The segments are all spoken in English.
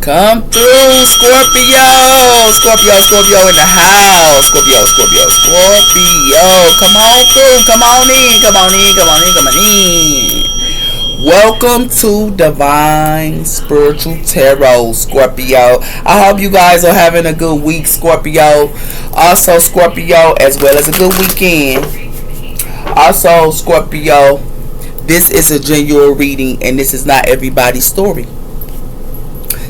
Come through, Scorpio. Scorpio in the house. Scorpio. Come on through. Come on in. Welcome to Divine Spiritual Tarot, Scorpio. I hope you guys are having a good week, Scorpio. Also, Scorpio, as well as a good weekend. Also, Scorpio, this is a genuine reading, and this is not everybody's story.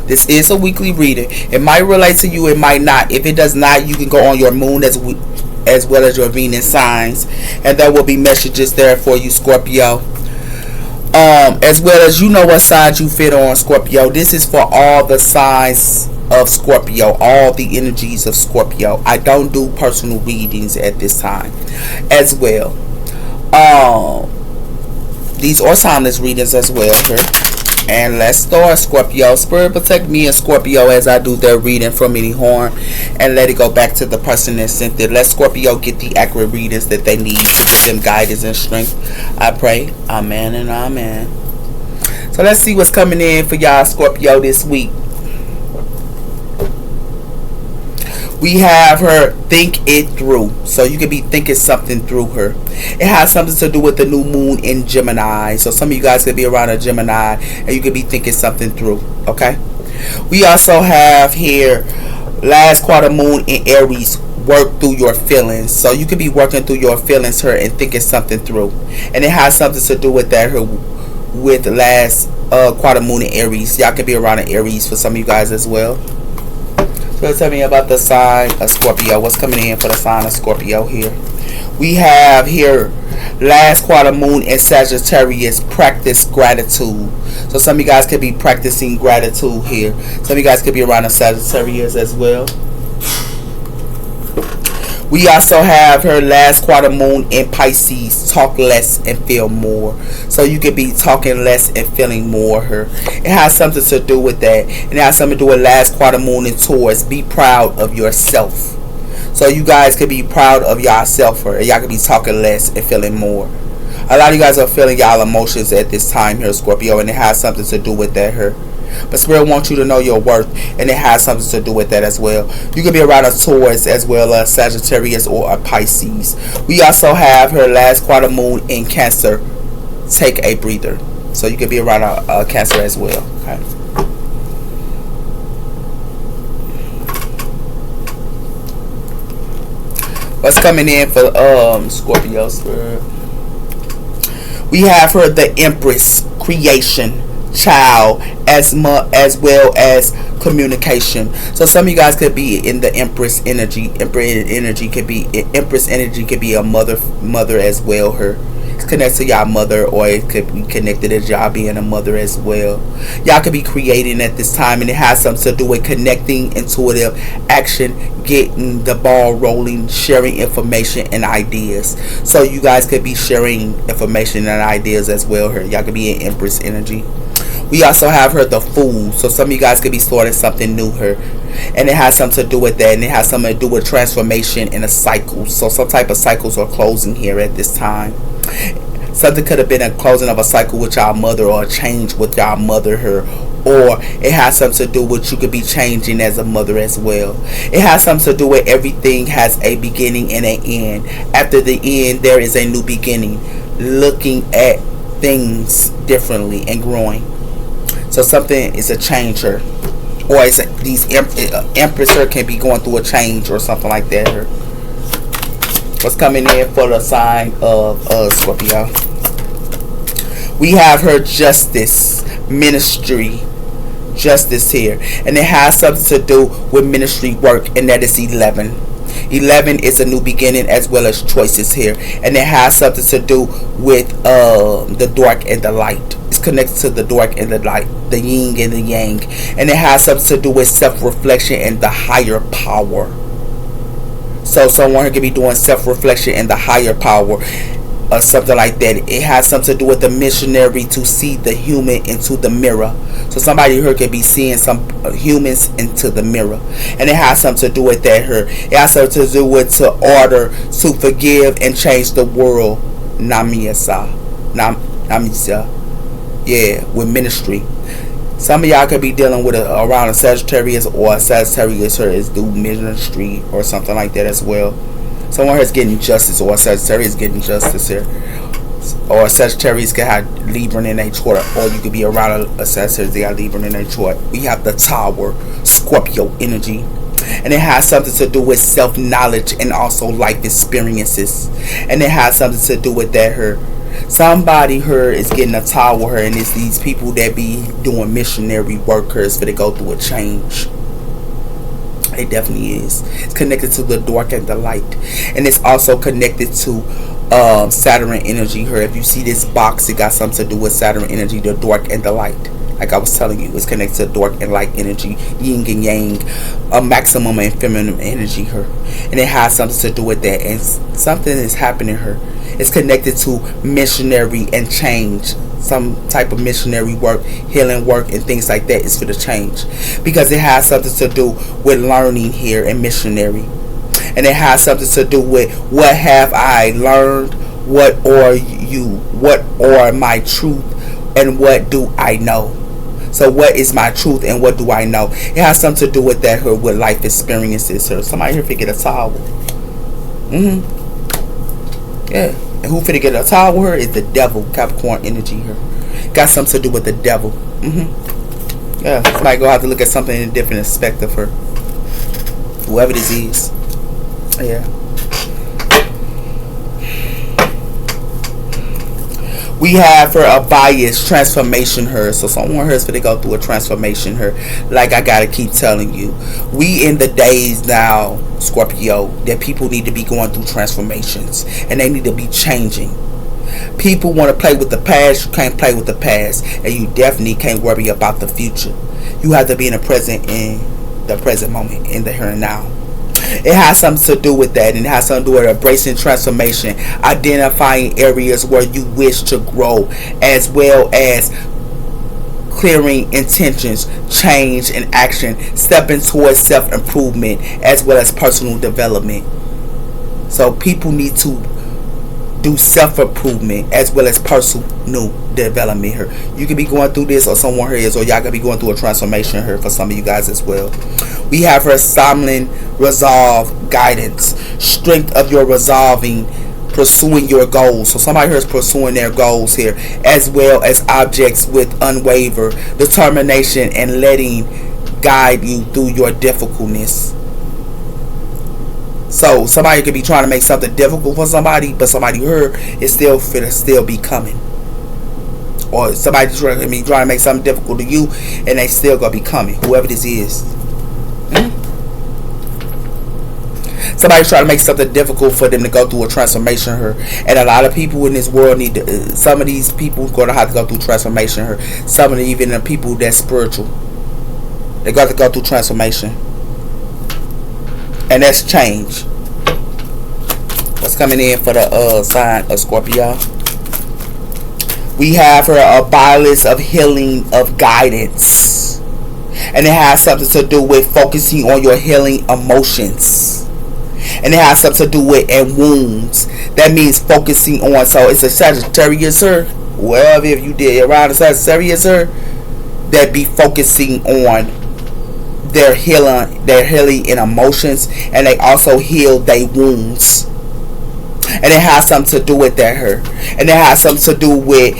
This is a weekly reading. It might relate to you, it might not. If it does not, you can go on your moon as well as your Venus signs, and there will be messages there for you, Scorpio. As well as you know what side you fit on, Scorpio. This is for all the signs of Scorpio, all the energies of Scorpio. I don't do personal readings at this time as well. These are timeless readings as well, sir. And let's start, Scorpio. Spirit protect me and Scorpio as I do their reading from any harm, and let it go back to the person that sent it. Let Scorpio get the accurate readings that they need, them guidance and strength. I pray. Amen and amen. So let's see what's coming in for y'all, Scorpio, this week. We have her think it through. So you could be thinking something through her. It has something to do with the new moon in Gemini. So some of you guys could be around a Gemini and you could be thinking something through. Okay. We also have here last quarter moon in Aries. Work through your feelings. So you could be working through your feelings here and thinking something through. And it has something to do with that here with last quarter moon in Aries. Y'all could be around an Aries for some of you guys as well. So tell me about the sign of Scorpio. What's coming in for the sign of Scorpio here? We have here last quarter moon in Sagittarius. Practice gratitude. So some of you guys could be practicing gratitude here. Some of you guys could be around a Sagittarius as well. We also have her last quarter moon in Pisces. Talk less and feel more. So you could be talking less and feeling more her. It has something to do with that. And it has something to do with last quarter moon in Taurus. Be proud of yourself. So you guys could be proud of yourself her. Y'all could be talking less and feeling more. A lot of you guys are feeling y'all emotions at this time here, Scorpio. And it has something to do with that her. But Spirit wants you to know your worth, and it has something to do with that as well. You could be around a Taurus as well as Sagittarius or a Pisces. We also have her last quarter moon in Cancer. Take a breather. So you could be around a Cancer as well. Okay. What's coming in for Scorpio Spirit? We have her the Empress, creation, child, as well as communication. So some of you guys could be in the Empress energy. Empress energy could be a mother as well. Her it's connected to y'all mother, or it could be connected as y'all being a mother as well. Y'all could be creating at this time, and it has something to do with connecting, intuitive action, getting the ball rolling, sharing information and ideas. So you guys could be sharing information and ideas as well. Her y'all could be in Empress energy. We also have her the Fool. So some of you guys could be starting something new her. And it has something to do with that. And it has something to do with transformation in a cycle. So some type of cycles are closing here at this time. Something could have been a closing of a cycle with y'all mother, or a change with y'all mother her. Or it has something to do with you could be changing as a mother as well. It has something to do with everything has a beginning and an end. After the end, there is a new beginning. Looking at things differently and growing. So something is a changer, or it's these Empress can be going through a change or something like that. What's coming in for the sign of Scorpio? We have her justice, ministry, justice here, and it has something to do with ministry work, and that is 11. 11 is a new beginning as well as choices here, and it has something to do with the dark and the light. It's connected to the dark and the light, the yin and the yang, and it has something to do with self-reflection and the higher power. So someone could be doing self-reflection and the higher power, or something like that. It has something to do with the missionary to see the human into the mirror. So somebody here could be seeing some humans into the mirror, and it has something to do with that here. It has something to do with to order, to forgive and change the world. Namisa, yeah, with ministry. Some of y'all could be dealing with around a Sagittarius, or a Sagittarius here is due ministry or something like that as well. Someone here is getting justice, or a Sagittarius getting justice here. Or a Sagittarius can have Libra in their chart, or you could be around a Sagittarius, they got Libra in their chart. We have the Tower, Scorpio energy. And it has something to do with self-knowledge and also life experiences. And it has something to do with that here. Somebody here is getting a tower here, and it's these people that be doing missionary workers for to go through a change. It definitely is. It's connected to the dark and the light, and it's also connected to Saturn energy here. If you see this box, it got something to do with Saturn energy, the dark and the light. Like I was telling you, it's connected to dark and light energy, yin and yang, a maximum and feminine energy here, and it has something to do with that. And something is happening here. It's connected to missionary and change. Some type of missionary work, healing work, and things like that is for the change, because it has something to do with learning here and missionary, and it has something to do with what have I learned, what are my truth, and what do I know. So what is my truth and what do I know? It has something to do with that here, with life experiences here. Somebody here figure a tower. Yeah. And who finna get a tower here is the devil, Capricorn energy here. Got something to do with the devil. Yeah. Somebody go have to look at something in a different perspective for whoever this is. Yeah. We have her a bias transformation her. So someone here is going to go through a transformation her. Like I got to keep telling you. We in the days now, Scorpio, that people need to be going through transformations. And they need to be changing. People want to play with the past. You can't play with the past. And you definitely can't worry about the future. You have to be in the present moment, in the here and now. It has something to do with that, and it has something to do with embracing transformation, identifying areas where you wish to grow, as well as clearing intentions, change, and action, stepping towards self-improvement, as well as personal development. So people need to do self-improvement as well as personal development here. You could be going through this, or someone here is, or y'all could be going through a transformation here for some of you guys as well. We have her summoning resolve, guidance, strength of your resolving, pursuing your goals. So somebody here is pursuing their goals here, as well as objects with unwaver determination and letting guide you through your difficultness. So somebody could be trying to make something difficult for somebody, but somebody here is still finna still be coming. Or somebody just trying to make something difficult to you, and they still gonna be coming. Whoever this is. Somebody's trying to make something difficult for them to go through a transformation here. And a lot of people in this world need to, some of these people going to have to go through transformation here. Some of the, even the people that's spiritual, they got to go through transformation. And that's change. What's coming in for the sign of Scorpio? We have her a balance of healing, of guidance. And it has something to do with focusing on your healing emotions. And it has something to do with and wounds. That means focusing on. So it's a Sagittarius here. Well, if you did around the Sagittarius here, that be focusing on their healing in emotions, and they also heal their wounds. And it has something to do with that here. And it has something to do with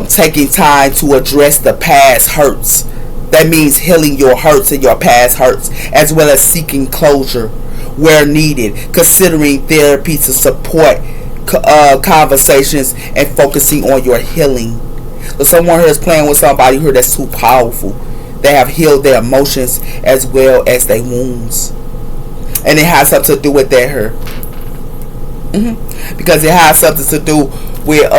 taking time to address the past hurts. That means healing your hurts and your past hurts, as well as seeking closure where needed, considering therapy to support conversations, and focusing on your healing. So someone here is playing with somebody here that's too powerful. They have healed their emotions as well as their wounds. And it has something to do with that here. Because it has something to do with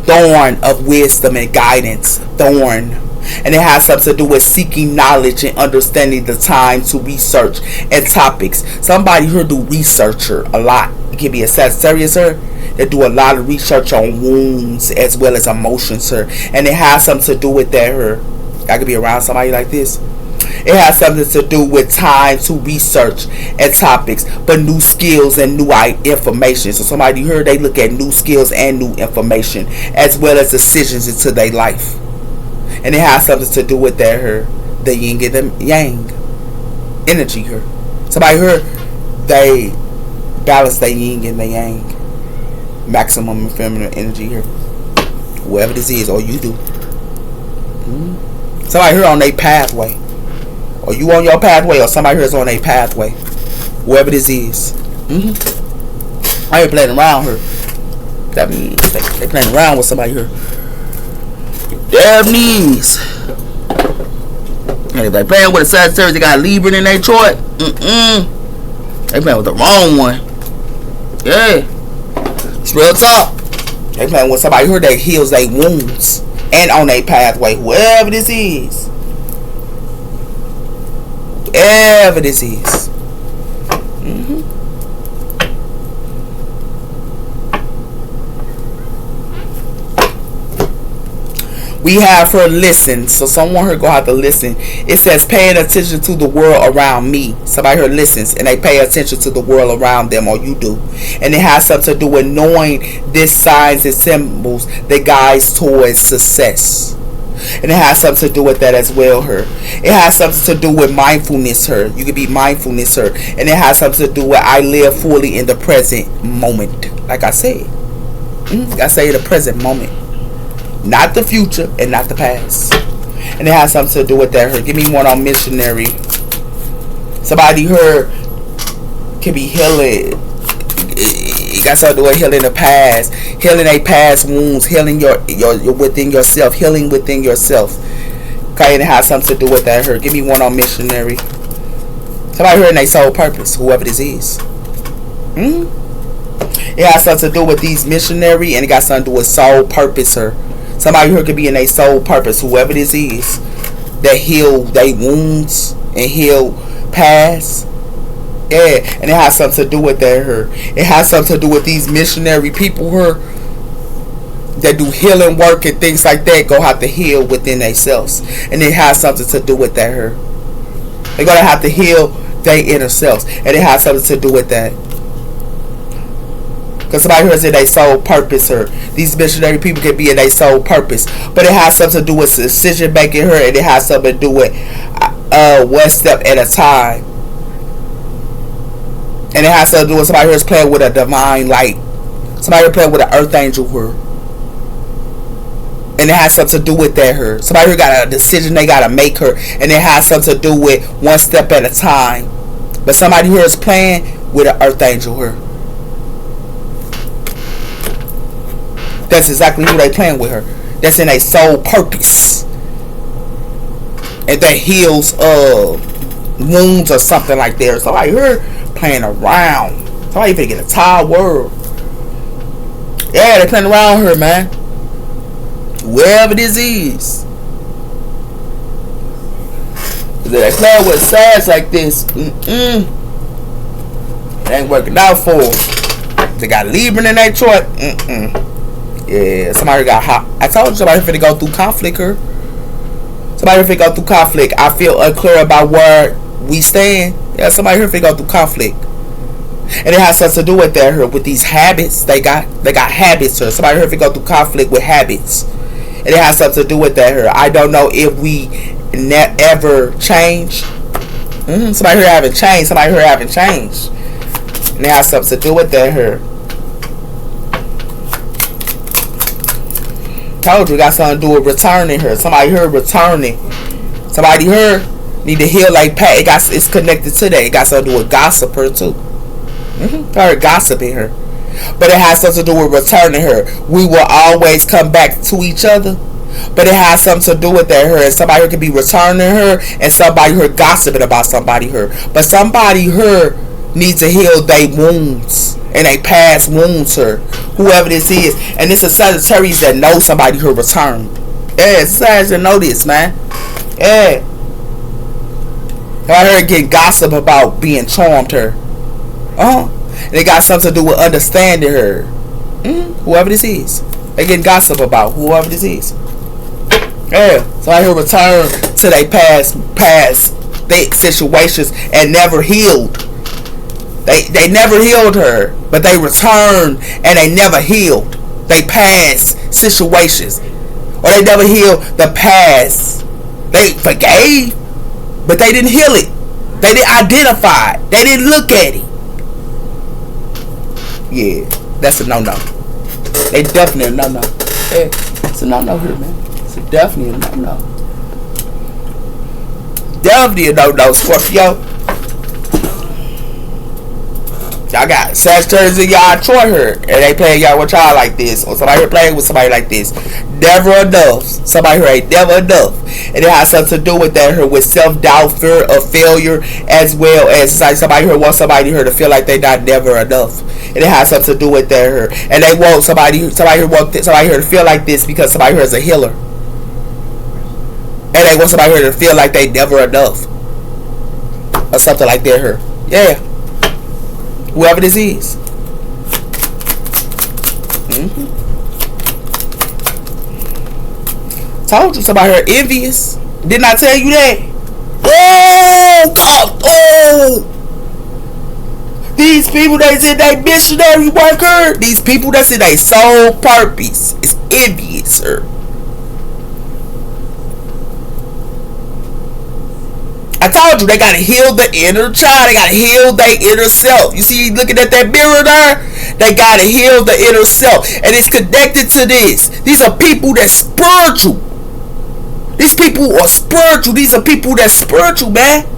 thorn of wisdom and guidance. Thorn. And it has something to do with seeking knowledge and understanding the time to research and topics. Somebody here do researcher a lot. It can be a Sagittarius here. They do a lot of research on wounds as well as emotions here. And it has something to do with that here. I could be around somebody like this. It has something to do with time to research and topics, but new skills and new information. So somebody here, they look at new skills and new information, as well as decisions into their life. And it has something to do with that her, the yin and the yang energy here. Somebody here, they balance their yin and the yang. Maximum feminine energy here. Whoever this is, or you do. Somebody here on their pathway. Or you on your pathway, or somebody here is on their pathway. Whoever this is. I ain't playing around here. That means they playing around with somebody here. Damn knees. And if they playing with a Sagittarius, they got Libra in their chart. They playing with the wrong one. Yeah. It's real talk. They playing with somebody here that heals their wounds. And on their pathway. Whoever this is. Whoever this is. We have her listen. So someone here gonna have to listen. It says paying attention to the world around me. Somebody here listens and they pay attention to the world around them, or you do. And it has something to do with knowing these signs and symbols that guides towards success. And it has something to do with that as well, her. It has something to do with mindfulness, her. You can be mindfulness, her. And it has something to do with I live fully in the present moment. Like I said. I say the present moment. Not the future and not the past. And it has something to do with that, her. Give me one on missionary. Somebody here can be healing. It got something to do with healing the past. Healing a past wounds. Healing your within yourself. Healing within yourself. Okay, and it has something to do with that, her. Give me one on missionary. Somebody here in their soul purpose. Whoever this is. It has something to do with these missionary. And it got something to do with soul purpose, her. Somebody here could be in a soul purpose, whoever this is, that heal their wounds and heal past. Yeah, and it has something to do with that here. It has something to do with these missionary people here that do healing work and things like that. Go have to heal within themselves, and it has something to do with that here. They're gonna have to heal their inner selves, and it has something to do with that. Because somebody here is in their soul purpose, or these missionary people can be in their soul purpose. But it has something to do with decision making here, and it has something to do with one step at a time. And it has something to do with somebody here is playing with a divine light. Somebody here playing with an earth angel here. And it has something to do with that here. Somebody here got a decision they got to make her. And it has something to do with one step at a time. But somebody here is playing with an earth angel here. That's exactly who they playing with her. That's in a soul purpose. And that heals wounds or something like that. So like her playing around. Somebody finna get a tired world. Yeah, they playing around her, man. Wherever this is. They play with sads like this. It ain't working out for them. They got Libra in their chart. Yeah, somebody got hot. I told you somebody finna go through conflict here. Somebody finna go through conflict. I feel unclear about where we stand. Yeah, somebody here finna go through conflict. And it has something to do with that here, with these habits. They got habits here. Somebody here finna go through conflict with habits. And it has something to do with that here. I don't know if we ever change. Somebody here haven't changed. Somebody here haven't changed. And it has something to do with that here. Told you, got something to do with returning her. Somebody here returning. Somebody here need to heal like Pat. It's connected to that. It got something to do with gossip her too. Her gossiping her. But it has something to do with returning her. We will always come back to each other. But it has something to do with that her. And somebody here could be returning her. And somebody here gossiping about somebody here. But somebody here needs to heal their wounds. And they past wounds her. Whoever this is. And it's a Sagittarius that knows somebody who returned. Yeah, it's Sagittarius that know this, man. Yeah. I heard getting gossip about being charmed her. And it got something to do with understanding her. Whoever this is. They getting gossip about whoever this is. Yeah. So I hear return to their past situations and never healed. They never healed her, but they returned and they never healed. They past situations or they never healed the past. They forgave, but they didn't heal it. They didn't identify it. They didn't look at it. Yeah, that's a no-no. They definitely a no-no. Yeah, it's a no-no here, man. It's definitely a no-no. Definitely a no-no, Scorpio. Y'all got Sagittarius in y'all Troy here, and they playing y'all with y'all like this, or somebody here playing with somebody like this. Never enough. Somebody here ain't never enough, and it has something to do with that here, with self-doubt, fear of failure, as well as like somebody here wants somebody here to feel like they not never enough, and it has something to do with that here, and they want somebody here to feel like this because somebody here is a healer, and they want somebody here to feel like they never enough, or something like that here. Yeah. Whoever this is. Told you somebody here envious. Didn't I tell you that? Oh! These people that's in their missionary worker, these people that's in their sole purpose is envious, sir. I told you they gotta heal the inner child. They gotta heal their inner self. You see, looking at that mirror there, they gotta heal the inner self, and it's connected to this. These are people that's spiritual. These people are spiritual. These are people that's spiritual, man.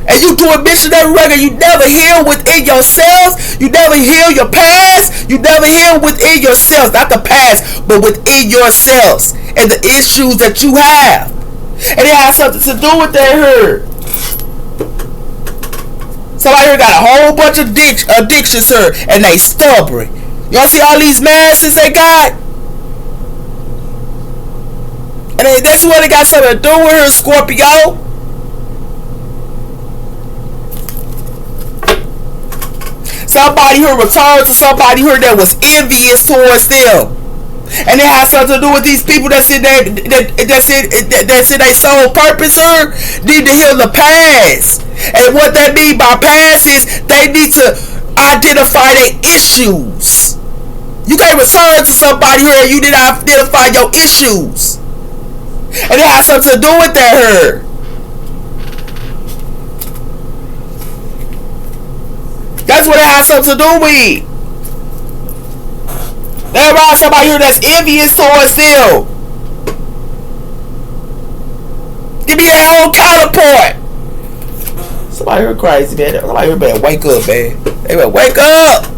And you do a missionary work and you never heal within yourself. You never heal your past. You never heal within yourselves. Not the past, but within yourselves and the issues that you have. And it has something to do with that here. Somebody here got a whole bunch of addictions here, and they stubborn. Y'all see all these masses they got? And that's what it got something to do with her, Scorpio. Somebody here returned to somebody here that was envious towards them. And it has something to do with these people that's in their sole purpose here. Need to heal the past. And what that mean by past is they need to identify their issues. You can't return to somebody here and you didn't identify your issues. And it has something to do with that here. That's what it has something to do with. There are somebody here that's envious towards them. Give me that old counterpart. Somebody here crazy, man. Somebody here better wake up, man. They better wake up.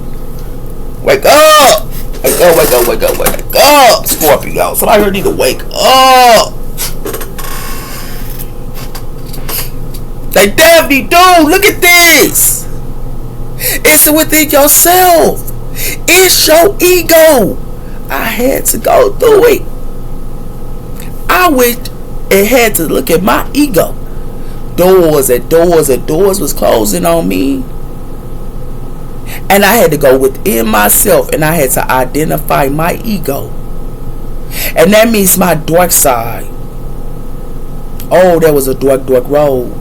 Wake up. Wake up, wake up, wake up, wake up, Scorpio. Somebody here need to wake up. They definitely do. Look at this. It's within yourself. It's your ego. I had to go through it. I went and had to look at my ego. Doors and doors and doors was closing on me. And I had to go within myself and I had to identify my ego. And that means my dark side. Oh, there was a dark road.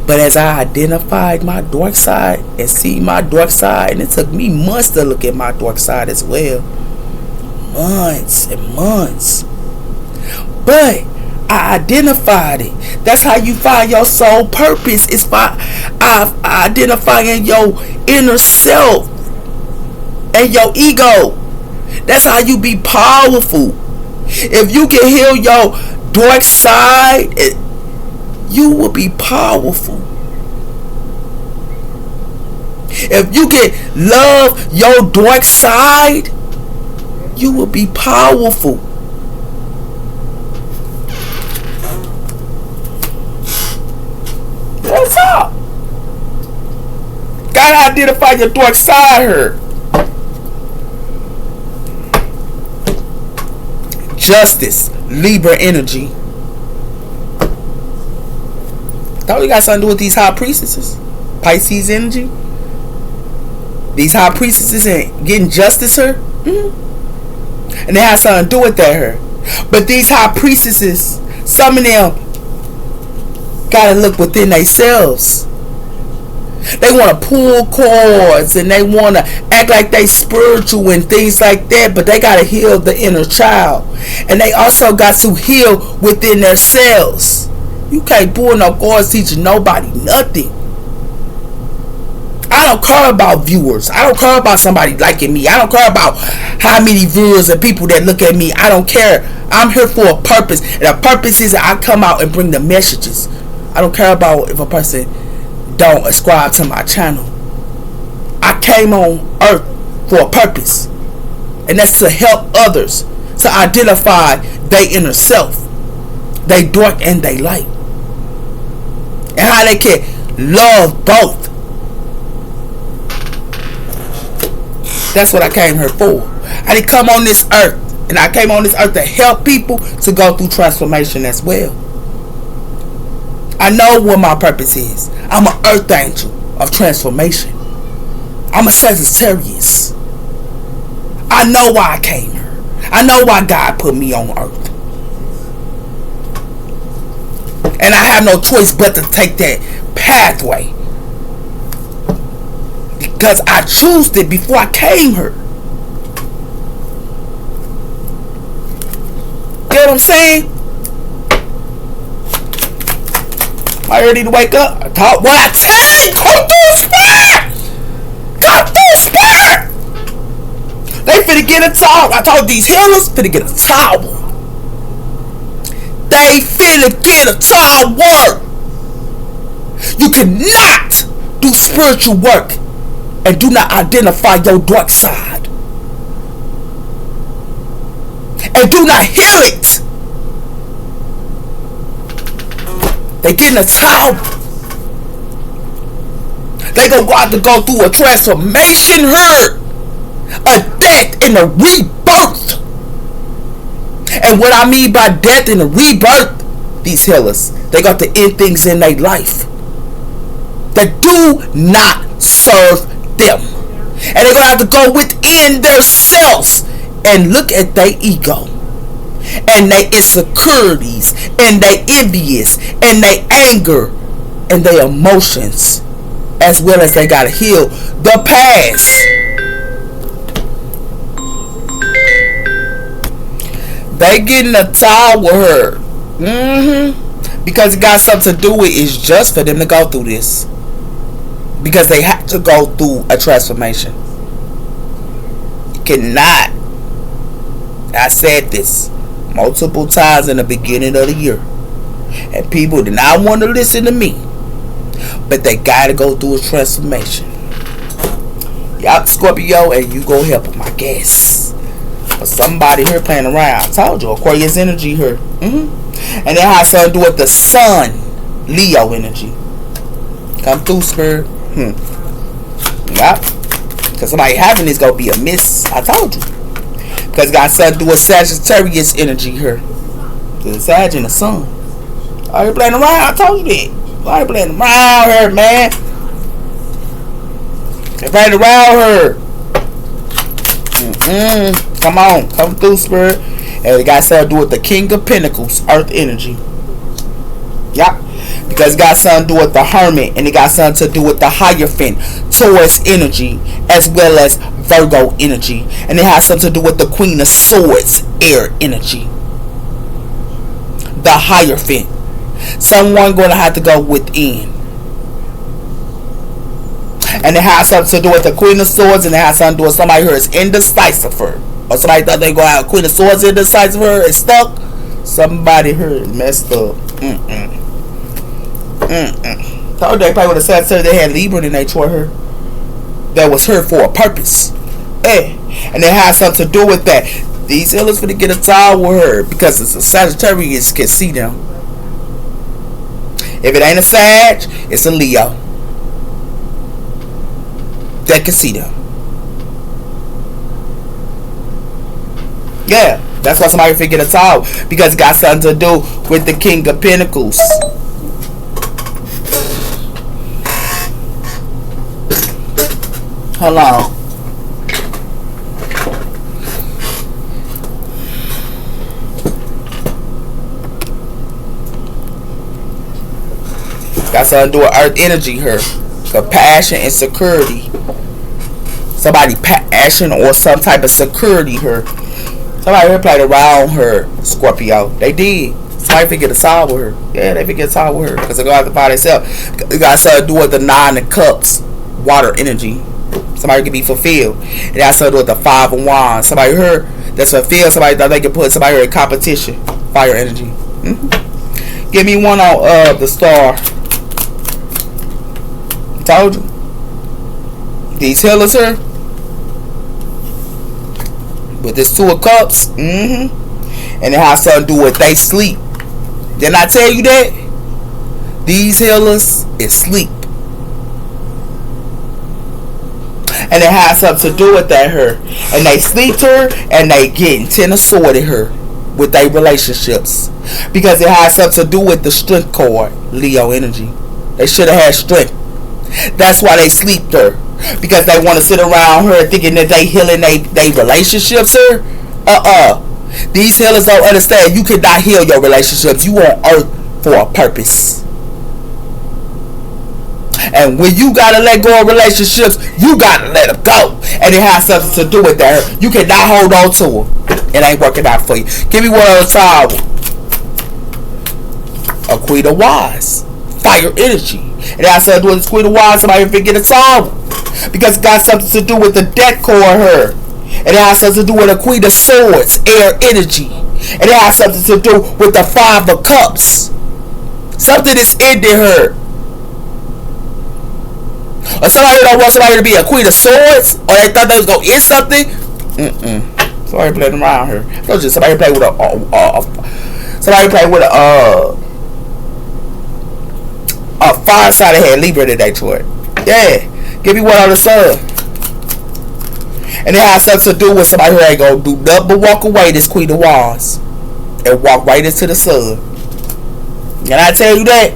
But as I identified my dark side and see my dark side, and it took me months to look at my dark side as well. Months and months. But I identified it. That's how you find your soul purpose. It's by identifying your inner self and your ego. That's how you be powerful. If you can heal your dark side, you will be powerful. If you can love your dark side, you will be powerful. What's up? Gotta identify your dark side here. Justice, Libra energy. Thought you got something to do with these high priestesses. Pisces energy. These high priestesses and getting justice here. And they have something to do with that here. But these high priestesses, some of them gotta look within themselves. They want to pull cords and they want to act like they spiritual and things like that, but they got to heal the inner child. And they also got to heal within themselves. You can't pull no cords teaching nobody nothing. I don't care about viewers. I don't care about somebody liking me. I don't care about how many viewers and people that look at me. I don't care. I'm here for a purpose. And the purpose is that I come out and bring the messages. I don't care about if a person don't ascribe to my channel. I came on earth for a purpose. And that's to help others to identify their inner self, they dark and they light, and how they can love both. That's what I came here for. I didn't come on this earth, and I came on this earth to help people to go through transformation as well. I know what my purpose is. I'm an earth angel of transformation. I'm a Sagittarius. I know why I came here. I know why God put me on earth. And I have no choice but to take that pathway. Because I chose it before I came here. You know what I'm saying? I already need to wake up. I talk what I tell you. Come through spirit. Come through spirit. They finna get a towel. I told these healers finna get a towel. They finna get a towel work. You cannot do spiritual work and do not identify your dark side. And do not heal it. They getting a towel. They gonna go out to go through a transformation here. A death and a rebirth. And what I mean by death and a rebirth, these healers, they got to end things in their life that do not serve them. And they're gonna have to go within themselves and look at their ego and their insecurities and their envious and their anger and their emotions, as well as they gotta heal the past. They getting a towel with her. Because it got something to do with it. It's just for them to go through this. Because they have to go through a transformation. You cannot. I said this multiple times in the beginning of the year. And people did not want to listen to me. But they got to go through a transformation. Y'all Scorpio, and you go help them, I guess. But somebody here playing around. I told you, Aquarius energy here. And then how something to do with the sun, Leo energy. Come through, spirit. Yep. Because somebody having this gonna be a miss. I told you. Because it got something to do with Sagittarius energy here. The Sag and the sun. Are you playing around? I told you that. Why are you playing around here, man? They're playing around here. Come on. Come through, spirit. And it got something to do with the King of Pentacles, Earth energy. Yep. Because it got something to do with the Hermit. And it got something to do with the Hierophant, Taurus energy, as well as Virgo energy. And it has something to do with the Queen of Swords, air energy. The Hierophant. Someone going to have to go within. And it has something to do with the Queen of Swords. And it has something to do with somebody who is indecisive. Or somebody thought they go out Queen of Swords indecisive and stuck. Somebody here is messed up. Told they probably with a Sagittarius, they had Libra in their chart here. That was here for a purpose. And it has something to do with that. These healers finna get a towel with her because it's a Sagittarius can see them. If it ain't a Sag, it's a Leo that can see them. Yeah, that's why somebody finna get a towel, because it got something to do with the King of Pentacles. Hold on. Got something to do with Earth energy here. Compassion and security. Somebody passion or some type of security her. Somebody here played around her, Scorpio. They did. Somebody forget to solve with her. Yeah, they forget to solve with her. Because they're going to have to find themselves. They got something to do with the 9 of Cups. Water energy. Somebody can be fulfilled. It has something to do with the 5 of Wands. Somebody here that's fulfilled. Somebody thought they could put somebody here in competition. Fire energy. Mm-hmm. Give me one on the star. I told you. These healers here. With this 2 of Cups. Mm-hmm. And it has something to do with they sleep. Didn't I tell you that? These healers is sleep. And it has something to do with that her. And they sleep her and they getting 10 of sword in her with their relationships. Because it has something to do with the strength card. Leo energy. They should have had strength. That's why they sleep her. Because they want to sit around her thinking that they healing they relationships her. These healers don't understand you cannot heal your relationships. You on earth for a purpose. And when you gotta let go of relationships, you gotta let them go. And it has something to do with that. You cannot hold on to them. It ain't working out for you. Give me one on the towel. A Queen of Wands. Fire energy. It has something to do with the Queen of Wands. Somebody forget a towel. Because it got something to do with the deck cord her. And it has something to do with the Queen of Swords. Air energy. And it has something to do with the 5 of Cups. Something is ending her. Or somebody don't want somebody to be a Queen of Swords. Or they thought they was going to end something. Somebody playing around here. I told you somebody play with a fire side of head Libra today to it. Yeah. Give me one on the sun. And it has something to do with somebody who ain't gonna do nothing but walk away, this Queen of Wands. And walk right into the sun. Can I tell you that?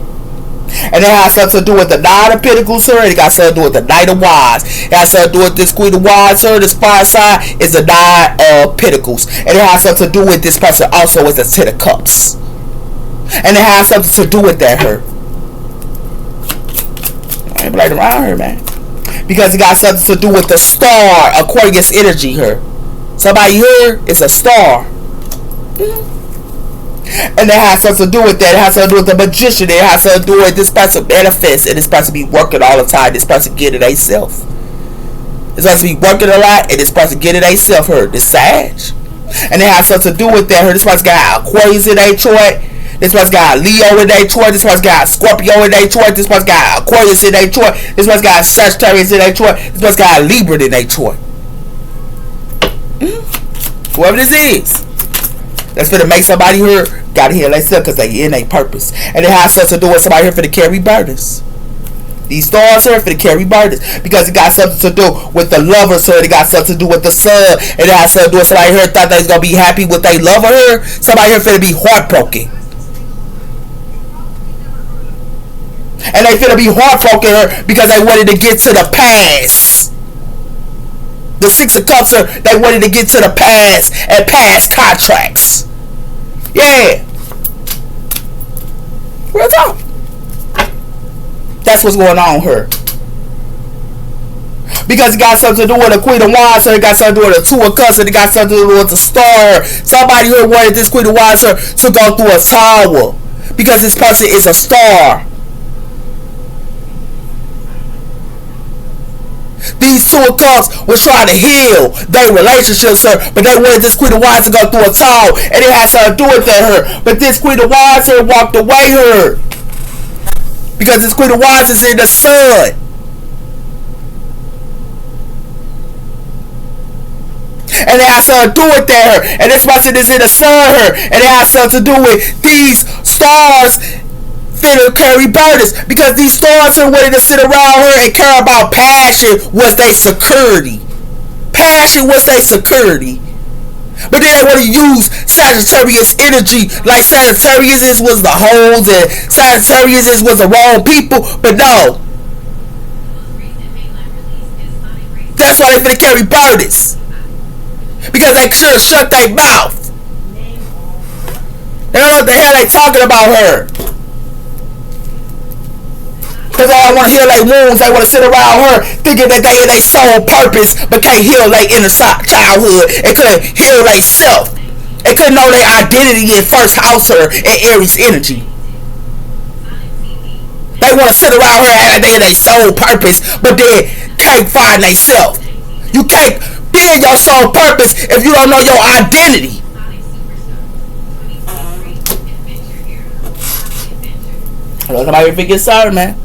And it has something to do with the 9 of Pentacles, sir. And it got something to do with the Knight of Wands. It has something to do with this Queen of Wands, sir. This fire side is the 9 of Pentacles. And it has something to do with this person also with the 10 of Cups. And it has something to do with that, her. I ain't playing around here, man. Because it got something to do with the star, Aquarius energy here. Somebody here is a star. And it has something to do with that. It has something to do with the magician. It has something to do with this person manifest. And this person be working all the time. This person get it themselves. This person be working a lot. And this person get it themselves here. This Sag. And it has something to do with that here. This person got Aquarius in their chart. This one's got Leo in their chart. This one's got Scorpio in their chart. This one's got Aquarius in their chart. This one's got Sagittarius in their chart. This one's got Libra in their chart. Whoever this is, that's for to make somebody here gotta heal themselves because they in their purpose. And it has something to do with somebody here for to carry burdens. These stars here for to carry burdens because it got something to do with the lover, so it got something to do with the sun. And it has something to do with somebody here thought they was gonna be happy with their lover here. Somebody here for to be heartbroken. And they finna be heartbroken because they wanted to get to the past. The 6 of Cups, they wanted to get to the past and past contracts. Yeah. Real talk. That's what's going on here. Because it got something to do with the Queen of Wands, so it got something to do with the 2 of Cups, and it got something to do with the star. Somebody here wanted this Queen of Wands to go through a tower. Because this person is a star. These 2 of Cups was trying to heal their relationships, sir, but they wanted this Queen of Wands to go through a tower, and it had something to do with that, her. But this Queen of Wands, her, walked away, her, because this Queen of Wands is in the sun. And it has something to do with that, her. And this person is in the sun, her. And it has something to do with these stars finna carry burdens, because these stars are wanting to sit around her and care about passion was their security. Passion was their security. But then they want to use Sagittarius energy like Sagittarius was the hoes and Sagittarius was the wrong people. But no. That's why they finna carry burdens. Because they should have shut their mouth. They don't know what the hell they talking about her. Cause they don't want to heal their wounds. They want to sit around her thinking that they in their soul purpose, but can't heal their inner childhood. They couldn't heal their self. They couldn't know their identity in first house her and Aries energy. They want to sit around her and they in their soul purpose, but they can't find their self. You can't be in your soul purpose if you don't know your identity. Hello, somebody figure sorry, man.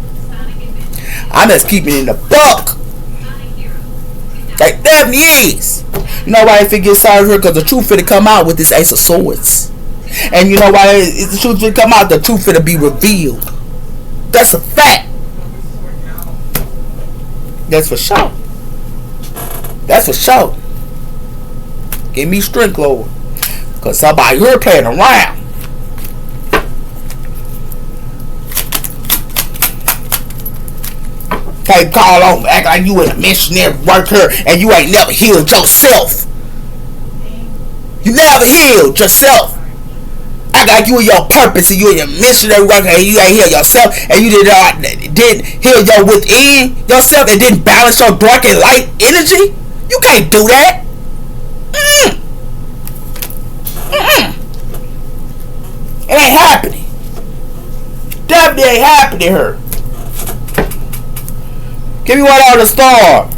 I'm just keeping it in the buck. Like definitely is. You know why I figure sorry for her? Because the truth finna come out with this Ace of Swords. And you know why the truth finna come out? The truth finna be revealed. That's a fact. That's for sure. That's for sure. Give me strength, Lord. Because somebody here playing around. Can't call on, act like you in a missionary worker and you ain't never healed yourself. You never healed yourself. Act like you in your purpose and you in your missionary worker and you ain't healed yourself and you didn't heal your within yourself and didn't balance your dark and light energy. You can't do that. It ain't happening. Definitely ain't happening to her. Give me one on the star.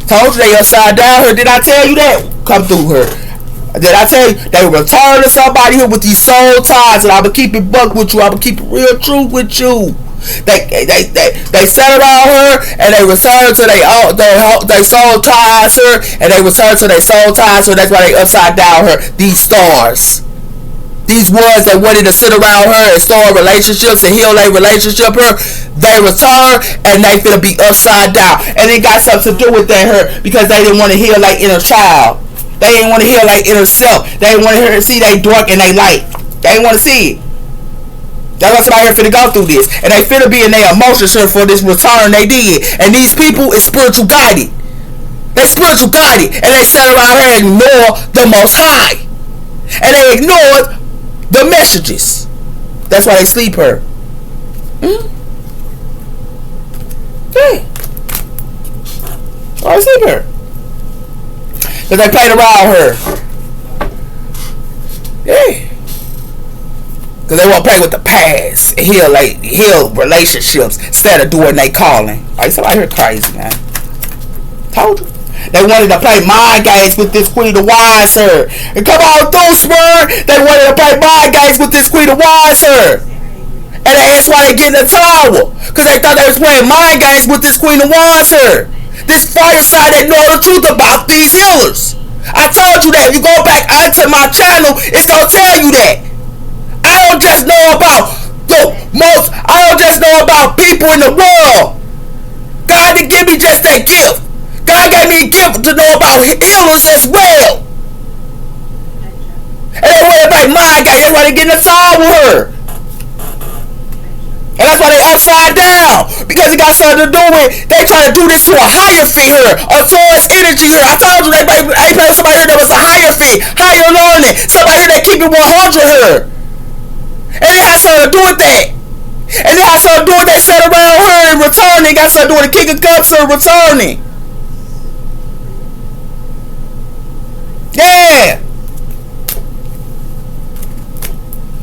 Told you they upside down here. Did I tell you that? Come through her. Did I tell you they return to somebody here with these soul ties? And I will keep it buck with you. I will keep it real true with you. They sat around her and they return to they soul ties her and they return to their soul ties her. That's why they upside down her. These stars. These ones that wanted to sit around her and start relationships and heal their relationship her, they return and they finna be upside down. And it got something to do with that her because they didn't want to heal their inner child. They didn't want to heal their inner self. They didn't want to see their dark and their light. They didn't want to see it. That's why somebody here finna go through this. And they finna be in their emotions here for this return they did. And these people is spiritual guided. They spiritual guided. And they sat around here and ignore the Most High. And they ignored the messages. That's why they sleep her. Yeah. Why they sleep her? Because they played around her. Yeah. Because they want to play with the past and heal relationships instead of doing their calling. Like somebody here crazy, man. Told you. They wanted to play mind games with this Queen of Wands her. And come on through, Spur. They wanted to play mind games with this Queen of Wands her. And that's why they get in the tower. Because they thought they was playing mind games with this Queen of Wands her. This fire side that know the truth about these healers. I told you that. If you go back onto my channel, it's going to tell you that. I don't just know about I don't just know about people in the world. God didn't give me just that gift. God gave me a gift to know about healers as well. And they worry about mind games. That's why they get in the side with her. And that's why they upside down. Because it got something to do with, they try to do this to a higher fee here. A Taurus energy here. I told you they play somebody here that was a higher fee. Higher learning. Somebody here that keep it 100 here. And it has something to do with that. And it has something to do with they sat around her and returning. Got something to do with the King of Cups her returning. Yeah.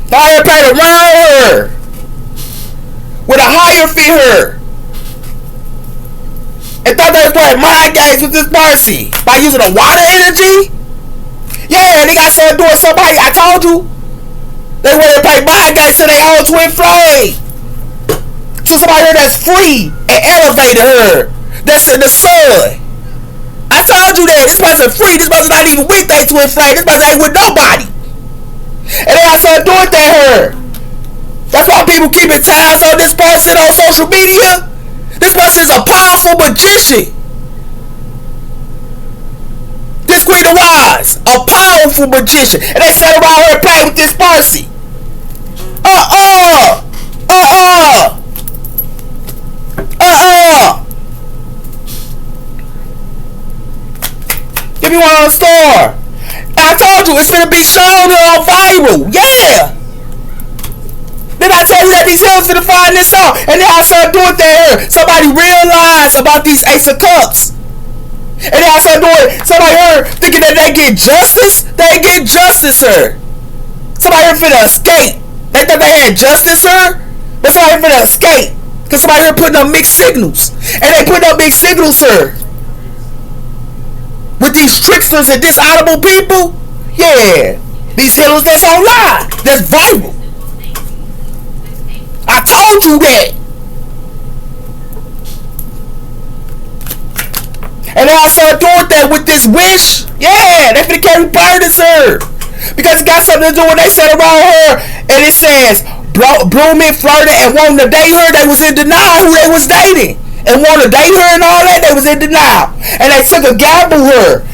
Fire played around her with a higher fee her. And thought they was playing mind games with this person by using a water energy. Yeah, and they got something to do with somebody. I told you. They want to play mind games to their own twin flame. To somebody that's free and elevated her. That's in the sun. I told you that. This person free. This person not even with their twin flame. This person ain't with nobody. And they got something to do with that her. That's why people keeping tabs on this person on social media. This person is a powerful magician. This Queen of Wands, a powerful magician. And they sat around her and played with this person. Give me one on the star. I told you it's gonna be shown on viral. Yeah. Did I tell you that these healers finna find this out. And then I started doing that. Somebody realized about these Ace of Cups. And then I started doing, somebody heard thinking that they get justice. They get justice, sir. Somebody here finna escape. They thought they had justice, sir. But somebody here finna escape. Because somebody here putting up mixed signals. And they putting up mixed signals, sir. With these tricksters and dishonorable people. Yeah. These healers that's online. That's viral. I told you that. And then I started doing that with this wish. Yeah, they finna carry burdens her. Because it got something to do when they said around her. And it says, blooming, flirting, and wanting to date her. They was in denial who they was dating. And wanting to date her and all that, they was in denial. And they took a gamble her.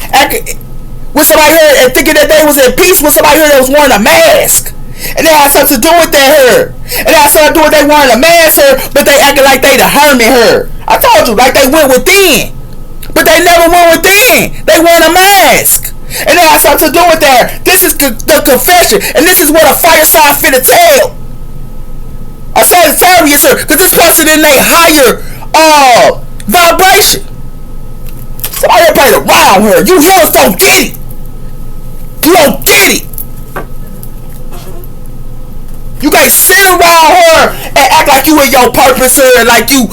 With somebody here and thinking that they was in peace with somebody here that was wearing a mask. And they had something to do with that her. And they had something to do with they wearing a mask her, but they acting like they the hermit her. I told you, like they went within. But they never went within. They wearing a mask. And that has something to do with that. This is the confession. And this is what a fire sign finna tell. A Sagittarius her. Because this person in a higher vibration. Somebody played around her. You healers don't get it. You don't get it. You can't sit around her and act like you in your purpose her. Like you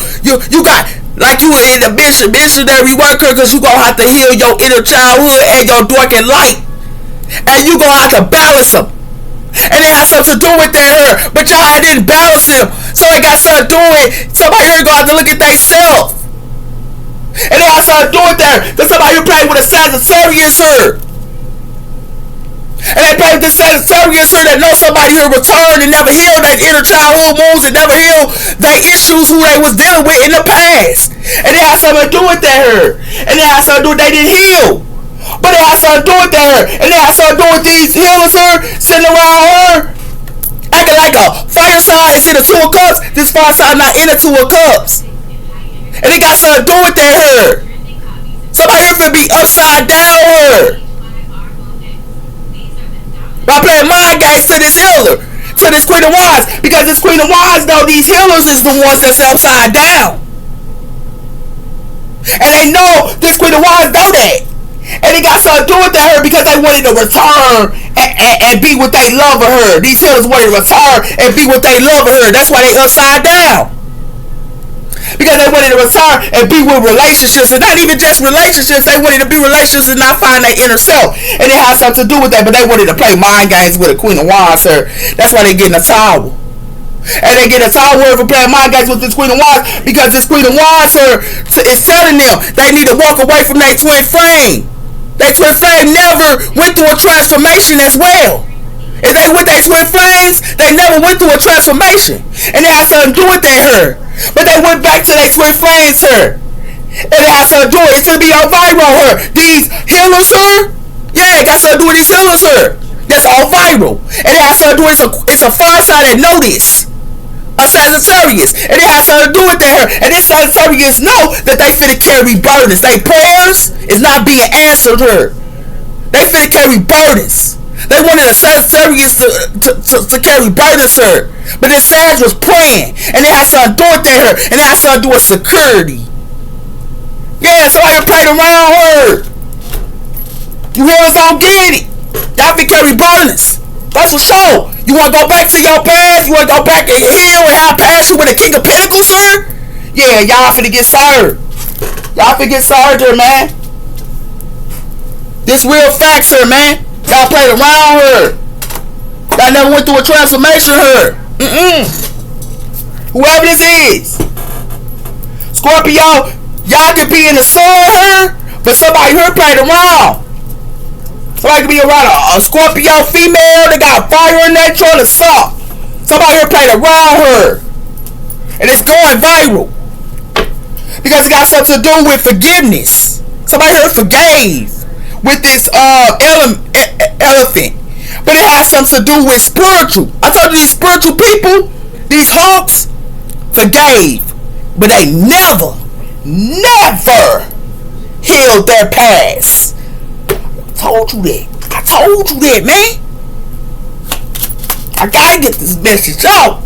got... Like you in the missionary worker, because you gonna have to heal your inner childhood and your darkened light. And you gonna have to balance them. And it has something to do with that her. But y'all didn't balance them. So it got something to do with somebody here gonna have to look at themselves. And it has something to do with that. Because somebody here playing with a Sagittarius her. And they play with this Sagittarius here that knows somebody here returned and never healed that inner childhood wounds and never healed their issues who they was dealing with in the past. And it has something to do with that her. And it has something to do with they didn't heal. But it has something to do with that her. And it has something to do with these healers her sitting around her acting like a fire sign is in the Two of Cups. This fire sign not in the Two of Cups. And it got something to do with that her. Somebody here finna be upside down her. By playing mind games to this healer, to this Queen of Wands, because this Queen of Wands know these healers is the ones that's upside down, and they know this Queen of Wands know that, and it got something to do with that her because they wanted to return and be what they love of her. These healers wanted to return and be what they love of her. That's why they upside down. Because they wanted to return and be with relationships. And not even just relationships. They wanted to be relationships and not find their inner self. And it has something to do with that. But they wanted to play mind games with a Queen of Wands her. That's why they getting a towel. And they get a towel for playing mind games with this Queen of Wands. Because this Queen of Wands her is telling them they need to walk away from their twin flame. Their twin flame never went through a transformation as well. If they with their twin flames, they never went through a transformation. And it has something to do with that her. But they went back to their twin flames her. And it has something to do with it. It's going to be on viral her. These healers her. Yeah, it got something to do with these healers her. That's all viral. And it has something to do with it's a fire sign that know this. A Sagittarius. And it has something to do with that her. And this Sagittarius know that they finna carry burdens. Their prayers is not being answered her. They finna carry burdens. They wanted a Sagittarius to carry burdens her. But this Sag was praying. And it has something to do with that her. And it has something to do with security. Yeah, somebody played around her. You healers don't get it. Y'all be carry burdens. That's for sure. You want to go back to your past? You want to go back and heal and have passion with the King of Pentacles, sir? Yeah, y'all finna get served. Y'all finna get served here, man. This real facts here, man. Y'all played around her. Y'all never went through a transformation her. Whoever this is. Scorpio, y'all could be in the sun her, but somebody here played around. Somebody could be around a Scorpio female that got fire in that trying to suck. Somebody here played around her. And it's going viral. Because it got something to do with forgiveness. Somebody here forgave with this elephant. But it has something to do with spiritual. I told you these spiritual people, these hawks, forgave. But they never healed their past. I told you that, man. I gotta get this message out.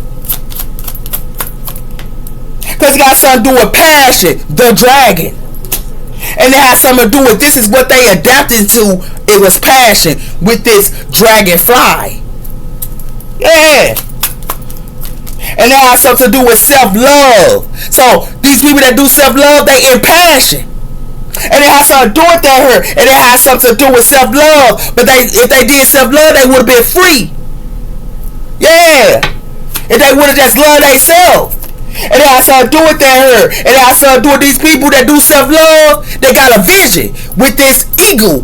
Because it got something to do with passion, the dragon. And it has something to do with, this is what they adapted to. It was passion with this dragonfly. Yeah. And it has something to do with self-love. So these people that do self-love, they in passion. And it has something to do with that hurt. And it has something to do with self-love. But if they did self-love, they would have been free. Yeah. If they would have just loved themselves. And it has something to do with that hurt. And it has something to do with these people that do self-love. They got a vision with this eagle.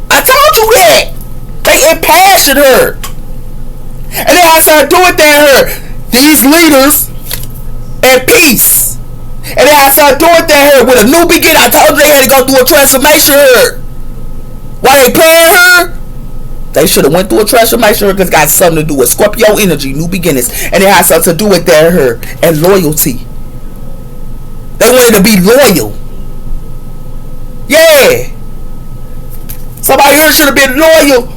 I told you that. They impassioned her. And it has something to do with that hurt. These leaders and peace. And it has something to do with that hurt. With a new beginning. I told you they had to go through a transformation her. Why they playing her? They should have went through a transformation because it got something to do with Scorpio energy, new beginnings. And it has something to do with their her and loyalty. They wanted to be loyal. Yeah. Somebody here should have been loyal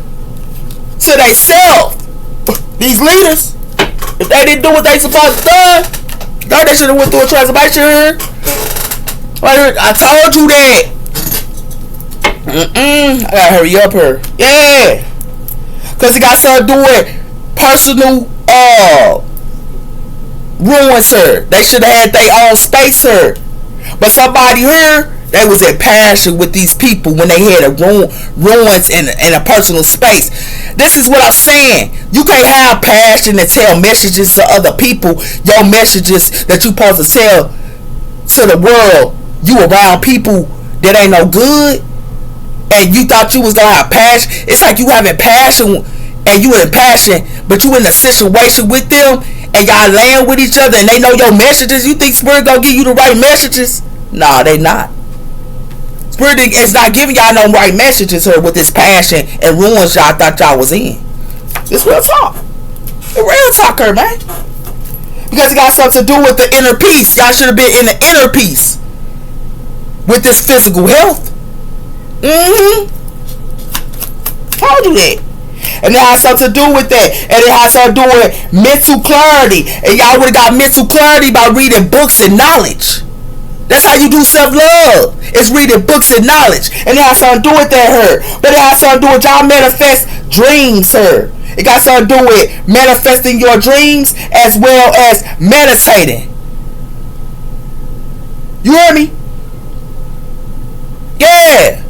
to themselves. These leaders, if they didn't do what they supposed to do, they should have went through a transformation here. I told you that. I gotta hurry up here. Yeah. Because it got something to do with personal ruins her. They should have had their own space her. But somebody here, they was in passion with these people when they had a ruins in a personal space. This is what I'm saying. You can't have passion to tell messages to other people. Your messages that you supposed to tell to the world. You around people that ain't no good. And you thought you was gonna have passion. It's like you having passion and you in passion, but you in a situation with them and y'all laying with each other and they know your messages. You think Spirit gonna give you the right messages? Nah, they not. Spirit is not giving y'all no right messages here with this passion and ruins y'all thought y'all was in. This real talk. The real talk here, man. Because it got something to do with the inner peace. Y'all should have been in the inner peace with this physical health. Told you that. And it has something to do with that. And it has something to do with mental clarity. And y'all would have got mental clarity by reading books and knowledge. That's how you do self-love. It's reading books and knowledge. And it has something to do with that her. But it has something to do with y'all manifest dreams her. It got something to do with manifesting your dreams as well as meditating. You hear me? Yeah.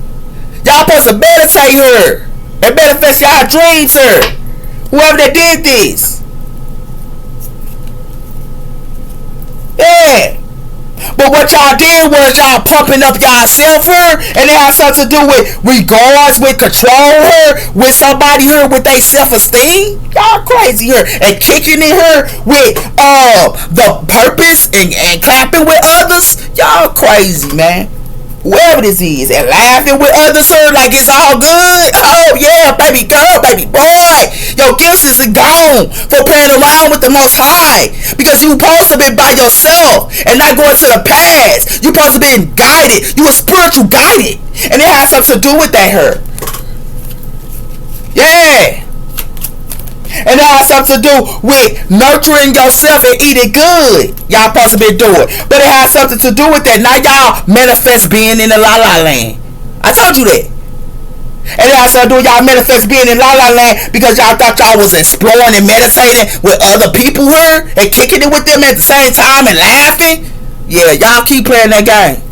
Y'all supposed to meditate her and manifest y'all dreams her. Whoever that did this. Yeah. But what y'all did was y'all pumping up y'allself her, and it has something to do with regards, with control her, with somebody her with their self-esteem. Y'all crazy her. And kicking in her with the purpose and clapping with others. Y'all crazy, man. Whoever this is, and laughing with others her like it's all good. Oh yeah, baby girl, baby boy, your gifts is gone for playing around with the Most High, because you supposed to be by yourself and not going to the past. You supposed to be guided. You a spiritual guided, and it has something to do with that her. Yeah. And it has something to do with nurturing yourself and eating good. Y'all supposed to be doing. But it has something to do with that. Now y'all manifest being in the La La Land. I told you that. And it has something to do with y'all manifest being in La La Land because y'all thought y'all was exploring and meditating with other people here and kicking it with them at the same time and laughing. Yeah, y'all keep playing that game.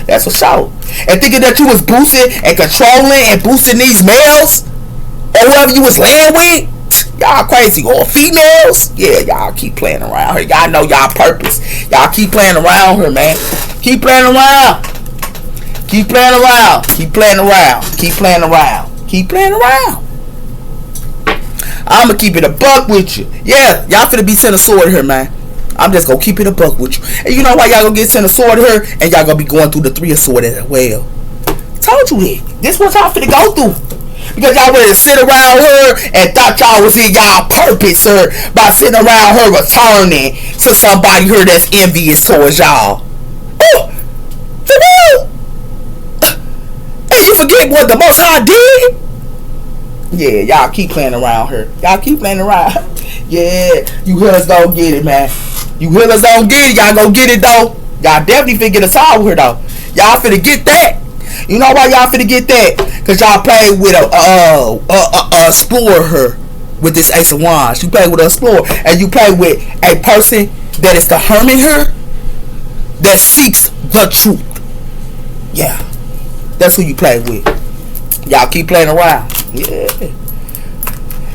That's for sure. And thinking that you was boosting and controlling and boosting these males or whoever you was laying with. Y'all crazy. Or females. Yeah, y'all keep playing around here. Y'all know y'all purpose. Y'all keep playing around here, man. Keep playing around. Keep playing around. Keep playing around. Keep playing around. Keep playing around. I'ma keep it a buck with you. Yeah, y'all finna be Ten of Sword here, man. I'm just gonna keep it a buck with you. And you know why y'all gonna get Ten of Sword here? And y'all gonna be going through the Three of Sword as well. Told you that. This what y'all finna go through. Because y'all wanted to sit around her and thought y'all was in y'all purpose her by sitting around her returning to somebody here that's envious towards y'all. Oh, for real? And you forget what the Most High did? Yeah, y'all keep playing around her. Y'all keep playing around. Yeah, you guys don't get it, man. You healers don't get it. Y'all go get it though. Y'all definitely finna get a towel with her though. Y'all finna get that. You know why y'all finna get that? Cause y'all played with a explorer with this Ace of Wands. You play with an explorer, and you play with a person that is the hermit her, that seeks the truth. Yeah, that's who you play with. Y'all keep playing around. Yeah.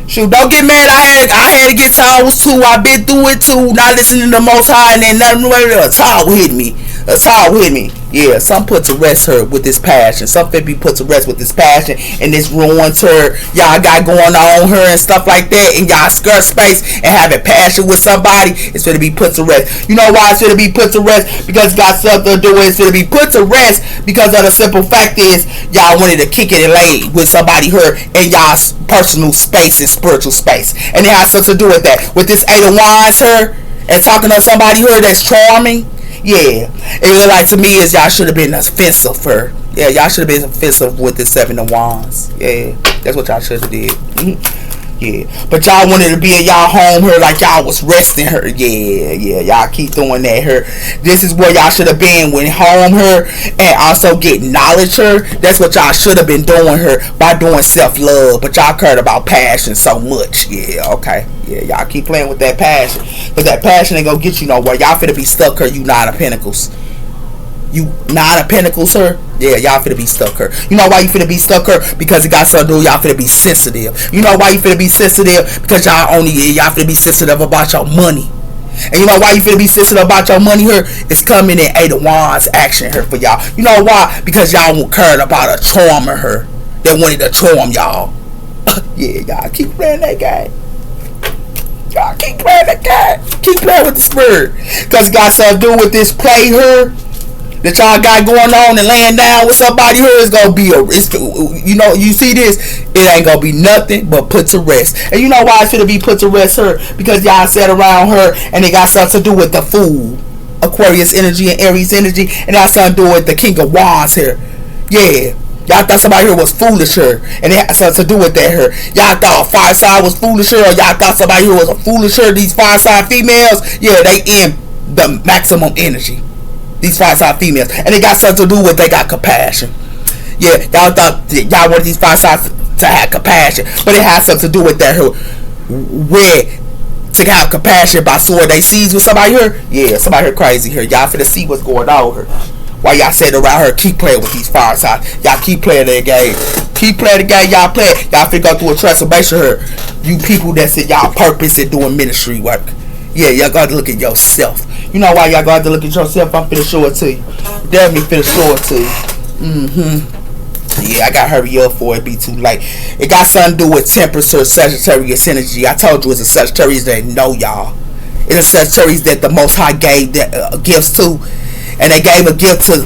Shoot, don't get mad. I had to get towels too. I've been through it too. Not listening to the Most High, and then nothing. A towel hit me. A towel hit me. Yeah, some put to rest her with this passion. Some be put to rest with this passion, and this ruins her. Y'all got going on her and stuff like that, and y'all skirt space and having passion with somebody. It's gonna be put to rest. You know why it's gonna be put to rest? Because it's got something to do with it. It's gonna be put to rest because of the simple fact is y'all wanted to kick it and lay with somebody her in y'all's personal space and spiritual space, and it has something to do with that. With this Eight of Wands her and talking to somebody her that's charming. Yeah, it look like to me is y'all should have been offensive for. Yeah, y'all should have been offensive with the Seven of Wands. Yeah, that's what y'all should have did. Yeah, but y'all wanted to be in y'all home her like y'all was resting her. Yeah, y'all keep doing that her. This is where y'all should have been when home her and also get knowledge her. That's what y'all should have been doing her by doing self-love. But y'all cared about passion so much. Yeah, okay. Yeah, y'all keep playing with that passion. But that passion ain't gonna get you nowhere. Y'all finna be stuck her, you Nine of Pentacles. You Nine of Pentacles her. Yeah, y'all finna be stuck her. You know why you finna be stuck her? Because it got something to do. Y'all finna be sensitive. You know why you finna be sensitive? Because y'all finna be sensitive about your money. And you know why you finna be sensitive about your money here? It's coming in Eight of Wands action here for y'all. You know why? Because y'all won't care about a charmer her. They wanted to charm y'all. Yeah, y'all keep playing that game. Y'all keep playing that game. Keep playing with the spirit. Because it got something to do with this play here that y'all got going on and laying down with somebody here. It's gonna be you know, you see this, it ain't gonna be nothing but put to rest. And you know why it should be put to rest her? Because y'all sat around her and it got something to do with the Fool, Aquarius energy and Aries energy, and that something to do with the King of Wands here. Yeah, y'all thought somebody here was foolish her, and it had something to do with that her. Y'all thought fire sign was foolish her, or y'all thought somebody here was a foolish her. These fire sign females, yeah, they in the maximum energy. These fire sign females, and it got something to do with they got compassion. Yeah, y'all thought y'all wanted these fire signs to have compassion, but it has something to do with that her. Where to have compassion by sowing they seeds with somebody here. Yeah, somebody here crazy here. Y'all finna see what's going on here. While y'all sitting around her, keep playing with these fire signs. Y'all keep playing that game. Keep playing the game y'all play. Y'all finna go through a transformation here. You people that's in y'all purpose and doing ministry work. Yeah, y'all got to look at yourself. You know why y'all got to look at yourself? I'm finna show it to you. Definitely finna show it to you. Yeah, I got to hurry up before it be too late. It got something to do with Temperance or Sagittarius energy. I told you it's a Sagittarius that know y'all. It's a Sagittarius that the Most High gave that gifts to. And they gave a gift to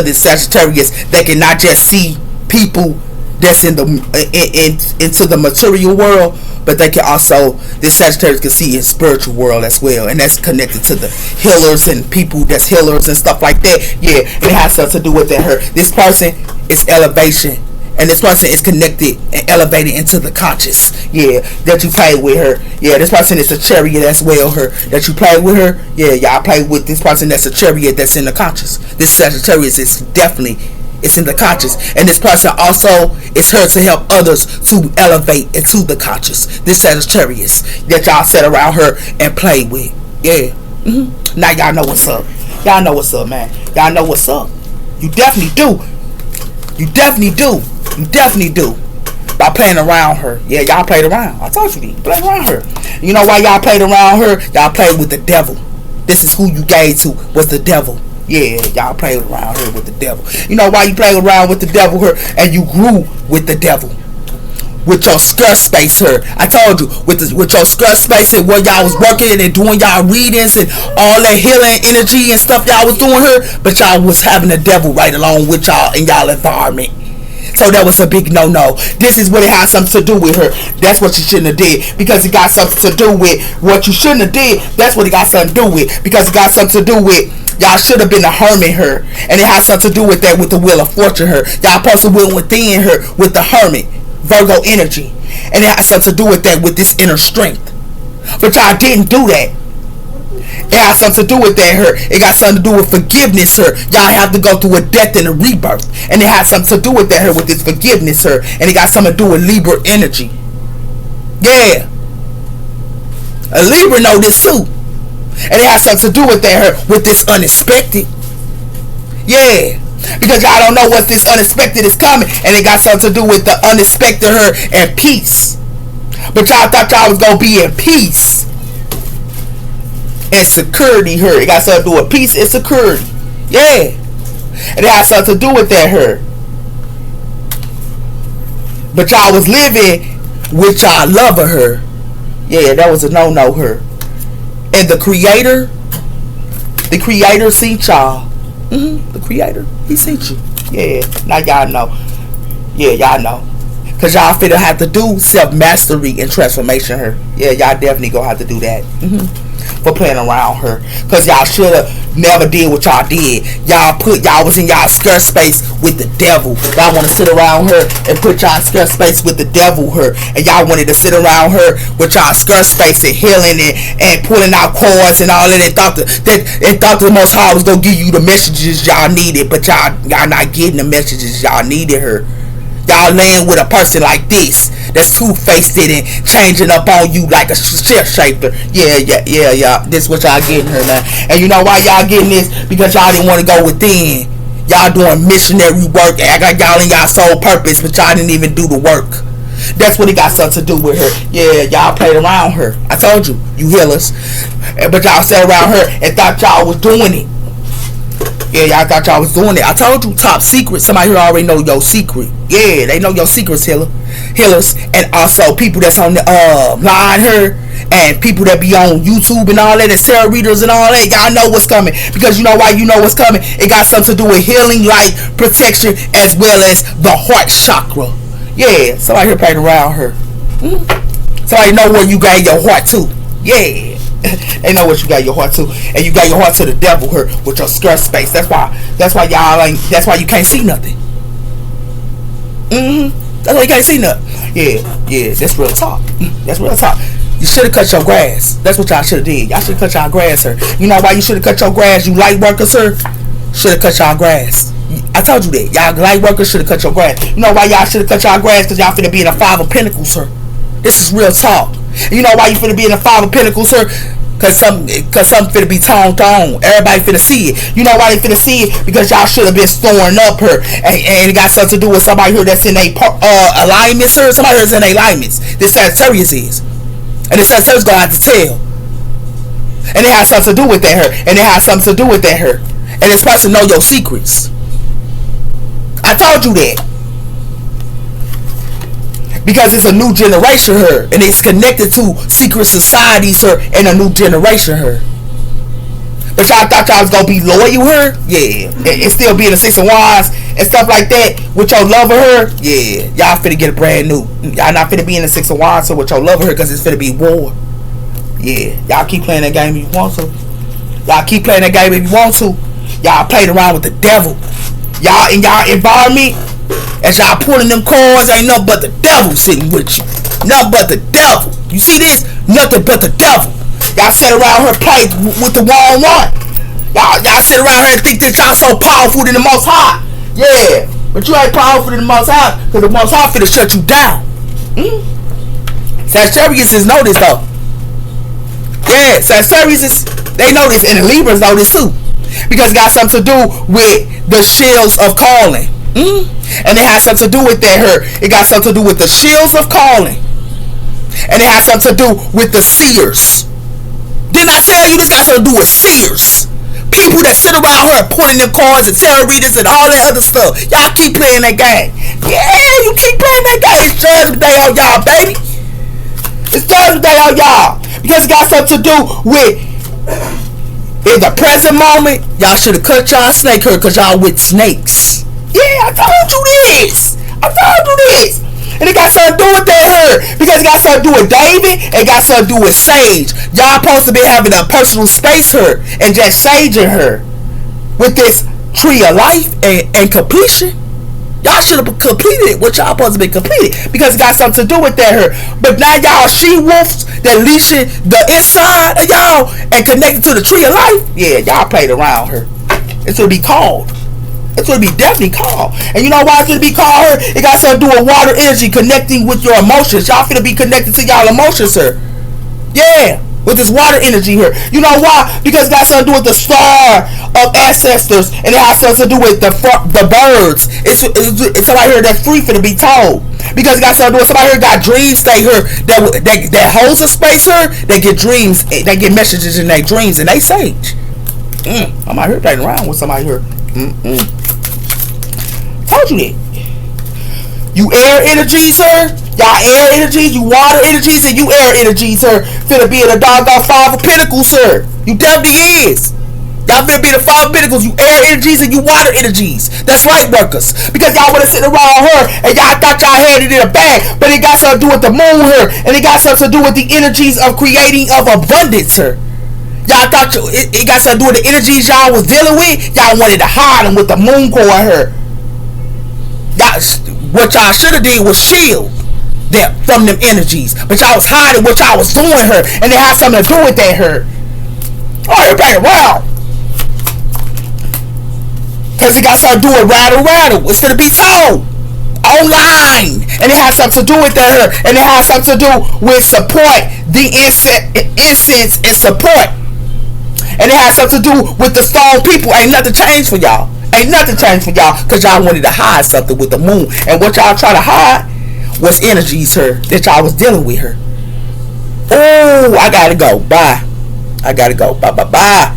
the Sagittarius that can not just see people that's in the into the material world, but they can also, this Sagittarius can see in spiritual world as well, and that's connected to the healers and people that's healers and stuff like that. Yeah, and it has something to do with that. Her, this person is elevation, and this person is connected and elevated into the conscious. Yeah, that you play with her. Yeah, this person is a chariot as well. Her that you play with her. Yeah, y'all play with this person that's a chariot that's in the conscious. This Sagittarius is definitely. It's in the conscious, and this person also is here to help others to elevate into the conscious. This Sagittarius that y'all sit around her and play with. Yeah. Now y'all know what's up. Y'all know what's up, man. Y'all know what's up. You definitely do. You definitely do. You definitely do. By playing around her. Yeah, y'all played around. I told you, play around her. You know why y'all played around her? Y'all played with the devil. This is who you gave to, was the devil. Yeah, y'all played around here with the devil. You know why you played around with the devil here? And you grew with the devil. With your skirt space here. I told you, with your skirt space and where y'all was working and doing y'all readings and all that healing energy and stuff y'all was doing here. But y'all was having the devil right along with y'all in y'all environment. So that was a big no-no. This is what it has something to do with her. That's what you shouldn't have did. Because it got something to do with what you shouldn't have did. That's what it got something to do with. Because it got something to do with y'all should have been a hermit her. And it has something to do with that with the wheel of fortune her. Y'all supposed to wheel within her with the hermit. Virgo energy. And it has something to do with that with this inner strength. But y'all didn't do that. It has something to do with that her. It got something to do with forgiveness her. Y'all have to go through a death and a rebirth. And it has something to do with that her, with this forgiveness her. And it got something to do with Libra energy. Yeah. A Libra know this too. And it has something to do with that her, with this unexpected. Yeah. Because y'all don't know what this unexpected is coming. And it got something to do with the unexpected her and peace. But y'all thought y'all was going to be in peace and security her. It got something to do with peace and security. Yeah. And it has something to do with that her. But y'all was living with y'all lover her. Yeah, that was a no-no her. And the creator seen y'all. The creator, he seen you. Yeah, now y'all know. Yeah, y'all know. Cause y'all finna have to do self-mastery and transformation her. Yeah, y'all definitely gonna have to do that. For playing around her. Cause y'all shoulda never did what y'all did. Y'all was in y'all skirt space with the devil. Y'all wanna sit around her and put y'all skirt space with the devil her. And y'all wanted to sit around her with y'all skirt space and healing and pulling out cords and all that. And thought the Most High was gonna give you the messages y'all needed, but y'all not getting the messages y'all needed her. Y'all laying with a person like this that's two-faced and changing up on you like a shapeshifter. Yeah. This what y'all getting her now. And you know why y'all getting this? Because y'all didn't want to go within. Y'all doing missionary work. Act like y'all in y'all soul purpose, but y'all didn't even do the work. That's what it got something to do with her. Yeah, y'all played around her. I told you healers. But y'all sat around her and thought y'all was doing it. Yeah, y'all thought y'all was doing it. I told you, top secret. Somebody here already know your secret. Yeah, they know your secrets, healers. And also people that's on the line here, and people that be on YouTube and all that, and tarot readers and all that. Y'all know what's coming. Because you know why you know what's coming? It got something to do with healing, light, protection, as well as the heart chakra. Yeah, somebody here playing around her. Somebody know where you got your heart to. Yeah. They know what you got your heart to, and you got your heart to the devil her with your skirt space. That's why y'all ain't. That's why you can't see nothing. That's why you can't see nothing. Yeah. That's real talk. That's real talk. You should have cut your grass. That's what y'all should have did. Y'all should have cut y'all grass, sir. You know why you should have cut your grass? You light workers, sir. Should have cut y'all grass. I told you that. Y'all light workers should have cut your grass. You know why y'all should have cut y'all grass? Because y'all finna be in a 5 of Pentacles, sir. This is real talk. You know why you finna be in a 5 of Pentacles, sir? Cause something finna be toned on. Everybody finna see it. You know why they finna see it? Because y'all should have been storing up her, and it got something to do with somebody here that's in a alignments, sir. Somebody here's in alignments. This Sagittarius is, and this Sagittarius gonna have to tell. And it has something to do with that her, and it has something to do with that her, and this person know your secrets. I told you that. Because it's a new generation her, and it's connected to secret societies her, and a new generation her. But y'all thought y'all was gonna be loyal her, yeah, and still be in the 6 of Wands and stuff like that with your lover her, yeah. Y'all finna get a brand new. Y'all not finna be in the 6 of Wands with your lover her, because it's finna be war. Yeah, y'all keep playing that game if you want to. Y'all keep playing that game if you want to. Y'all played around with the devil. Y'all in y'all environment. As y'all pulling them cards, ain't nothing but the devil sitting with you. Nothing but the devil. You see this? Nothing but the devil. Y'all sit around her play with the wrong one. Y'all sit around her and think that y'all so powerful than the Most High. Yeah, but you ain't powerful than the Most High, because the Most High finna shut you down. Sagittarius know this though. Yeah, Sagittarius they know this, and the Libras know this too, because it got something to do with the shields of calling. And it has something to do with that her. It got something to do with the shields of calling. And it has something to do with the seers. Didn't I tell you this got something to do with seers? People that sit around her pulling them cards and tarot readers and all that other stuff. Y'all keep playing that game. Yeah, you keep playing that game. It's Judgment Day on y'all, baby. It's Judgment Day on y'all. Because it got something to do with, in the present moment, y'all should have cut y'all snake her, because y'all with snakes. Yeah, I told you this. And it got something to do with that her. Because it got something to do with David. And it got something to do with Sage. Y'all supposed to be having a personal space her. And just saging her. With this tree of life and completion. Y'all should have completed what y'all supposed to be completed because it got something to do with that her. But now y'all she wolves that leashing the inside of y'all and connected to the tree of life. Yeah, y'all played around her. It's what it be called. It's what it be definitely called. And you know why it's what it be called her? It got something to do with water energy connecting with your emotions. Y'all finna be connected to y'all emotions, sir. Yeah. With this water energy here. You know why? Because it got something to do with the star of ancestors. And it has something to do with the birds. It's somebody here that's free for to be told. Because it got something to do with somebody here got dreams they hear that holds a space here. They get dreams. They get messages in their dreams. And they sage. I'm out here playing around with somebody here. Told you that. You air energies, sir. Y'all air energies, you water energies, and you air energies, sir. Finna be in a doggone 5 of Pentacles, sir. You definitely is. Y'all finna be in the 5 of Pentacles. You air energies and you water energies. That's right, workers. Because y'all wanna sit around her and y'all thought y'all had it in a bag, but it got something to do with the moon here, and it got something to do with the energies of creating of abundance, sir. Y'all thought it got something to do with the energies y'all was dealing with. Y'all wanted to hide them with the moon core here. What y'all should have did was shield that from them energies, but y'all was hiding what y'all was doing her, and it had something to do with that her. Oh, you're playing around because it got something to do with rattle. It's gonna be told online, and it has something to do with that her, and it has something to do with support, the incense and support, and it has something to do with the stone people. Ain't nothing changed for y'all. Ain't nothing changed for y'all because y'all wanted to hide something with the moon, and what y'all try to hide was energies her that y'all was dealing with her. Oh, I gotta go. Bye. I gotta go. Bye.